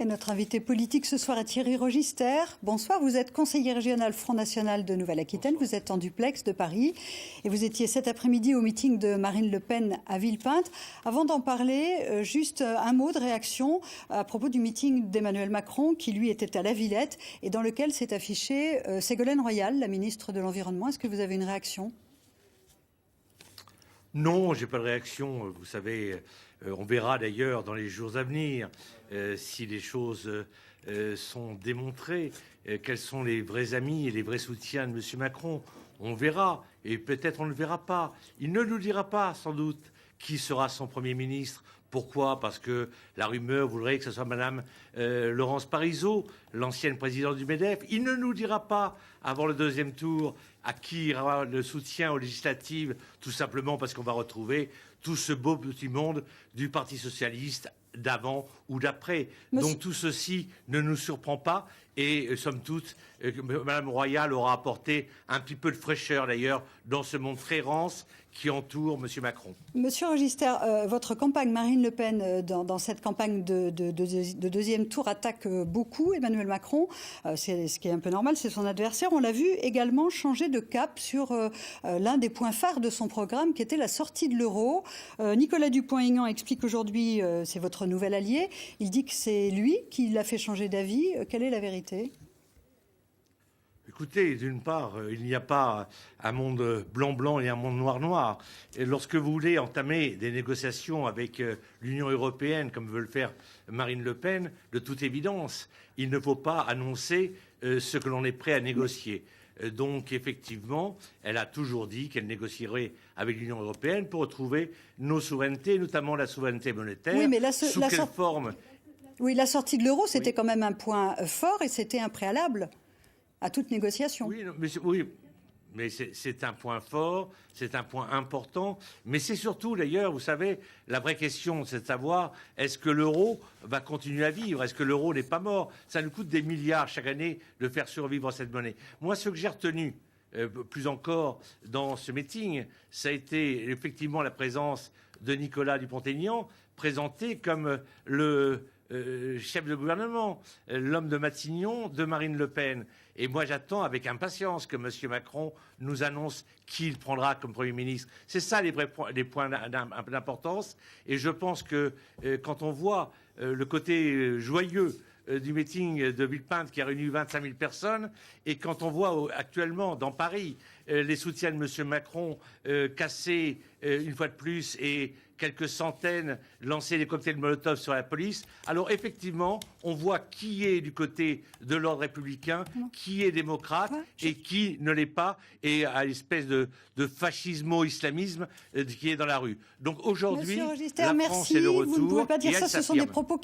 Et notre invité politique ce soir est Thierry Register. Bonsoir, vous êtes conseiller régional Front National de Nouvelle-Aquitaine, vous êtes en duplex de Paris et vous étiez cet après-midi au meeting de Marine Le Pen à Villepinte. Avant d'en parler, juste un mot de réaction à propos du meeting d'Emmanuel Macron qui lui était à la Villette et dans lequel s'est affichée Ségolène Royal, la ministre de l'Environnement. Est-ce que vous avez une réaction ? Non, j'ai pas de réaction. Vous savez, on verra d'ailleurs dans les jours à venir si les choses sont démontrées, quels sont les vrais amis et les vrais soutiens de M. Macron. On verra, et peut-être on ne le verra pas. Il ne nous dira pas, sans doute, qui sera son Premier ministre. Pourquoi ? Parce que la rumeur voudrait que ce soit Mme Laurence Parisot, l'ancienne présidente du MEDEF. Il ne nous dira pas, avant le deuxième tour, à qui ira le soutien aux législatives, tout simplement parce qu'on va retrouver tout ce beau petit monde du Parti socialiste d'avant ou d'après. Donc tout ceci ne nous surprend pas et somme toute, Mme Royal aura apporté un petit peu de fraîcheur d'ailleurs dans ce monde très rance qui entoure M. Macron. Monsieur Register, votre campagne Marine Le Pen, dans cette campagne de deuxième tour, attaque beaucoup Emmanuel Macron. C'est ce qui est un peu normal, c'est son adversaire. On l'a vu également changer de cap sur l'un des points phares de son programme, qui était la sortie de l'euro. Nicolas Dupont-Aignan explique aujourd'hui, c'est votre nouvel allié, il dit que c'est lui qui l'a fait changer d'avis. Quelle est la vérité ? Écoutez, d'une part, il n'y a pas un monde blanc-blanc et un monde noir-noir. Et lorsque vous voulez entamer des négociations avec l'Union européenne, comme veut le faire Marine Le Pen, de toute évidence, il ne faut pas annoncer ce que l'on est prêt à négocier. Donc, effectivement, elle a toujours dit qu'elle négocierait avec l'Union européenne pour retrouver nos souverainetés, notamment la souveraineté monétaire. Oui, mais sous quelle forme ? Oui, la sortie de l'euro, c'était quand même un point fort et c'était un préalable à toute négociation. Oui, mais c'est un point fort, c'est un point important. Mais c'est surtout, d'ailleurs, vous savez, la vraie question, c'est de savoir, est-ce que l'euro va continuer à vivre ? Est-ce que l'euro n'est pas mort ? Ça nous coûte des milliards chaque année de faire survivre cette monnaie. Moi, ce que j'ai retenu, plus encore, dans ce meeting, ça a été effectivement la présence de Nicolas Dupont-Aignan, présenté comme le chef de gouvernement, l'homme de Matignon, de Marine Le Pen. Et moi, j'attends avec impatience que M. Macron nous annonce qui il prendra comme Premier ministre. C'est ça les points d'importance. Et je pense que quand on voit le côté joyeux du meeting de Villepinte qui a réuni 25 000 personnes, et quand on voit actuellement dans Paris les soutiens de M. Macron casser une fois de plus et quelques centaines lancer des cocktails Molotov sur la police, alors effectivement, on voit qui est du côté de l'ordre républicain, qui est démocrate et qui ne l'est pas, et à l'espèce de fascismo-islamisme qui est dans la rue. Donc aujourd'hui, la France est de retour. Vous ne pouvez pas dire ça, ce sont des propos qui